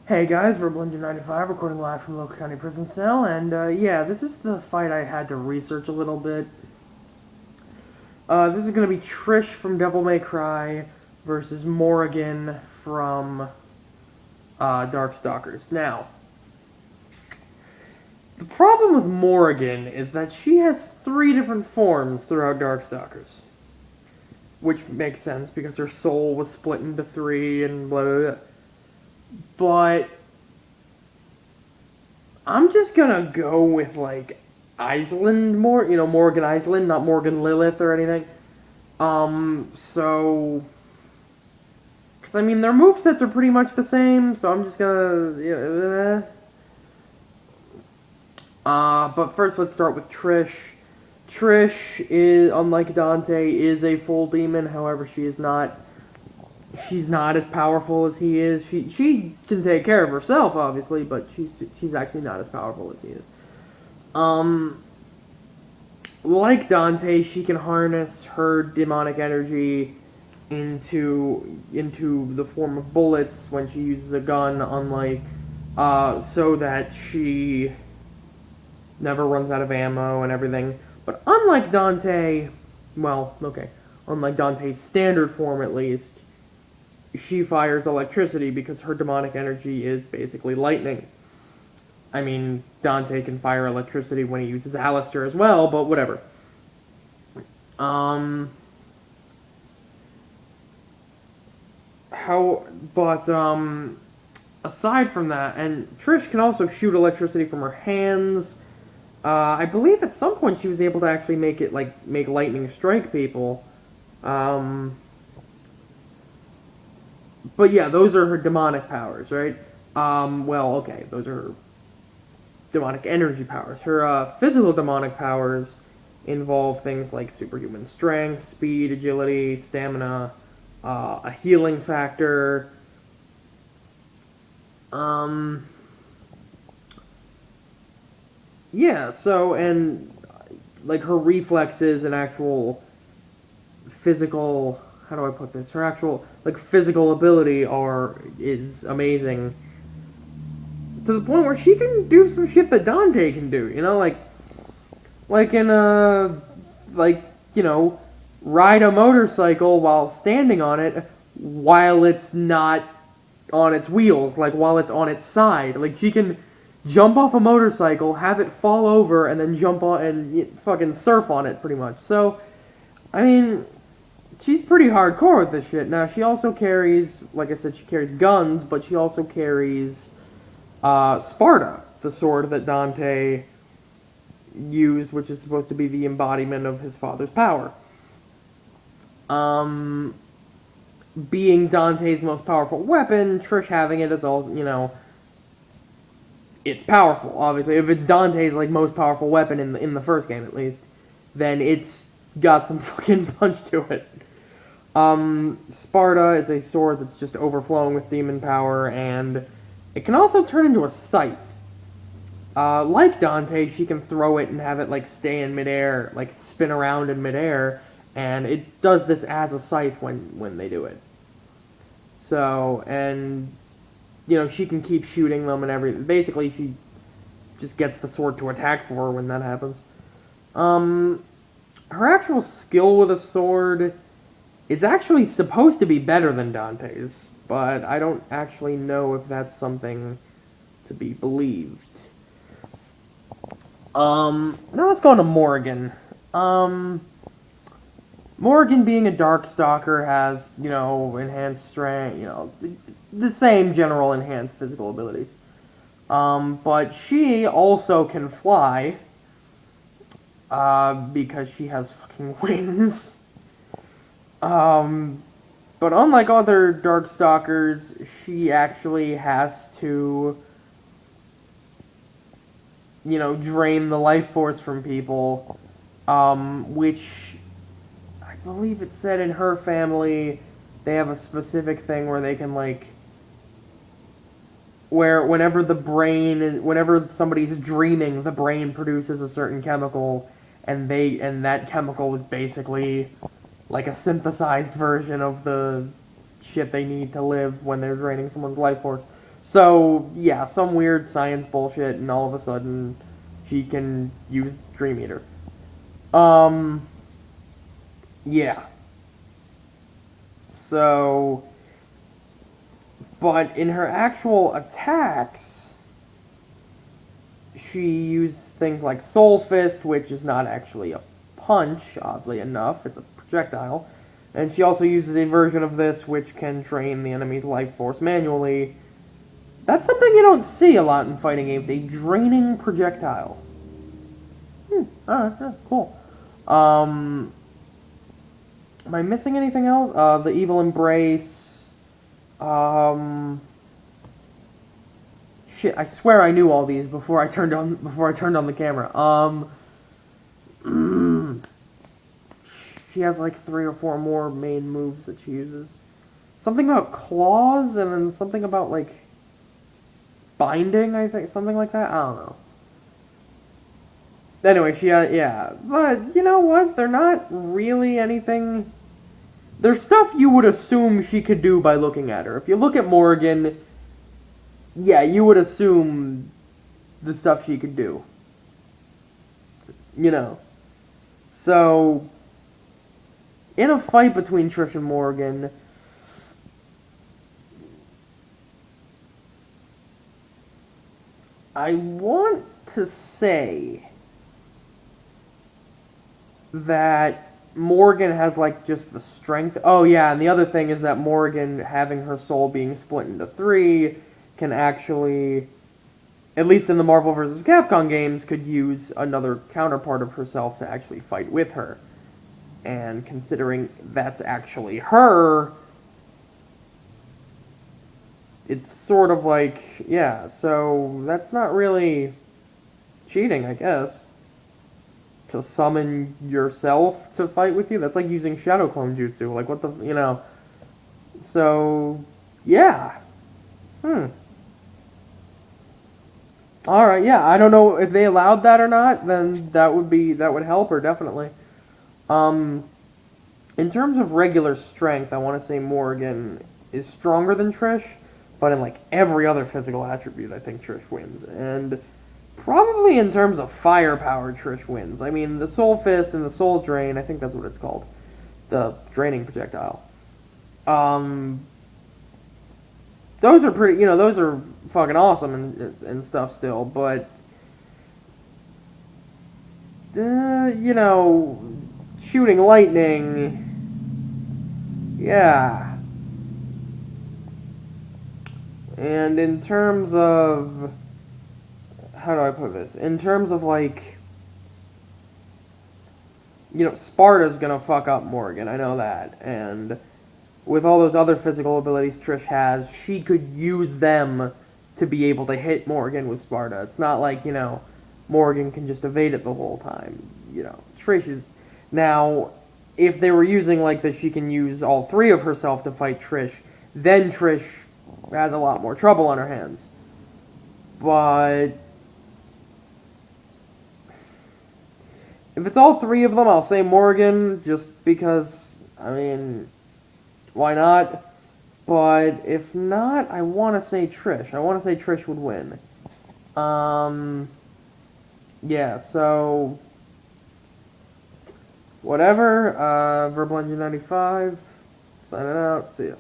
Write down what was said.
Hey guys, we're Blender95, recording live from Local County Prison Cell, and yeah, this is the fight I had to research a little bit. This is going to be Trish from Devil May Cry versus Morrigan from Darkstalkers. Now, the problem with Morrigan is that she has 3 different forms throughout Darkstalkers. Which makes sense, because her soul was split into 3 and blah blah blah. But I'm just gonna go with like Morgan Island, not Morgan Lilith or anything. So, because I mean their movesets are pretty much the same, so I'm just gonna. But first let's start with Trish. Trish is, unlike Dante, is a full demon. However, she's not as powerful as he is. She can take care of herself, obviously, but she's actually not as powerful as he is. Like Dante, she can harness her demonic energy into the form of bullets when she uses a gun, so that she never runs out of ammo and everything. But unlike Dante, unlike Dante's standard form at least, she fires electricity because her demonic energy is basically lightning. I mean, Dante can fire electricity when he uses Alistair as well, but whatever. Aside from that, and Trish can also shoot electricity from her hands. I believe at some point she was able to actually make lightning strike people. But yeah, those are her demonic powers, right? Those are her demonic energy powers. Her physical demonic powers involve things like superhuman strength, speed, agility, stamina, a healing factor. Yeah, so, and, like, her reflexes and actual physical, how do I put this? Her actual, like, physical ability is amazing. To the point where she can do some shit that Dante can do, ride a motorcycle while standing on it, while it's not on its wheels, like, while it's on its side. Like, she can jump off a motorcycle, have it fall over, and then jump on and fucking surf on it, pretty much. So, I mean, she's pretty hardcore with this shit. Now, she also carries, like I said, she carries guns, but she also carries Sparta, the sword that Dante used, which is supposed to be the embodiment of his father's power. Being Dante's most powerful weapon, Trish having it is all, it's powerful, obviously. If it's Dante's, most powerful weapon in the first game, at least, then it's got some fucking punch to it. Sparta is a sword that's just overflowing with demon power, and it can also turn into a scythe. Like Dante, she can throw it and have it, stay in midair, spin around in midair, and it does this as a scythe when they do it. So, and she can keep shooting them and everything. Basically, she just gets the sword to attack for her when that happens. Her actual skill with a sword is actually supposed to be better than Dante's, but I don't actually know if that's something to be believed. Now let's go on to Morrigan. Morrigan, being a Darkstalker, has, enhanced strength, the same general enhanced physical abilities. But she also can fly, because she has fucking wings. But unlike other Darkstalkers, she actually has to, drain the life force from people, which I believe it said in her family they have a specific thing where they can, where whenever somebody's dreaming, the brain produces a certain chemical, and that chemical is basically like a synthesized version of the shit they need to live when they're draining someone's life force. So, yeah, some weird science bullshit, and all of a sudden, she can use Dream Eater. Um, yeah. So, but in her actual attacks, she used things like Soul Fist, which is not actually a punch, oddly enough. It's a projectile. And she also uses a version of this which can drain the enemy's life force manually. That's something you don't see a lot in fighting games, a draining projectile. Alright, yeah, cool. Am I missing anything else? The Evil Embrace. Shit, I swear I knew all these before I turned on the camera. She has like 3 or 4 more main moves that she uses. Something about claws, and then something about like binding, I think, something like that. I don't know. Anyway, yeah, but you know what? They're not really anything. They're stuff you would assume she could do by looking at her. If you look at Morrigan, yeah, you would assume the stuff she could do. You know. So, in a fight between Trish and Morrigan, I want to say that Morrigan has like just the strength. Oh yeah, and the other thing is that Morrigan, having her soul being split into 3, can actually, at least in the Marvel vs. Capcom games, could use another counterpart of herself to actually fight with her. And considering that's actually her, it's sort of like, yeah, so that's not really cheating, I guess. To summon yourself to fight with you? That's like using Shadow Clone Jutsu. Like, what the, you know. So, yeah. Alright, yeah, I don't know if they allowed that or not, then that would help her, definitely. In terms of regular strength, I want to say Morrigan is stronger than Trish, but in like every other physical attribute, I think Trish wins. And probably in terms of firepower, Trish wins. I mean, the Soul Fist and the Soul Drain, I think that's what it's called. The draining projectile. Those are pretty, you know, those are fucking awesome and stuff still, but, you know, shooting lightning, yeah. And in terms of, how do I put this? In terms of, like, you know, Sparta's gonna fuck up Morrigan, I know that, and with all those other physical abilities Trish has, she could use them to be able to hit Morrigan with Sparta. It's not like, you know, Morrigan can just evade it the whole time. You know, Trish is... Now, if they were using, like, that she can use all 3 of herself to fight Trish, then Trish has a lot more trouble on her hands. But... if it's all 3 of them, I'll say Morrigan, just because, I mean... why not? But if not, I want to say Trish. I want to say Trish would win. Yeah, so... whatever. Verbal Engine 95. Signing out. See ya.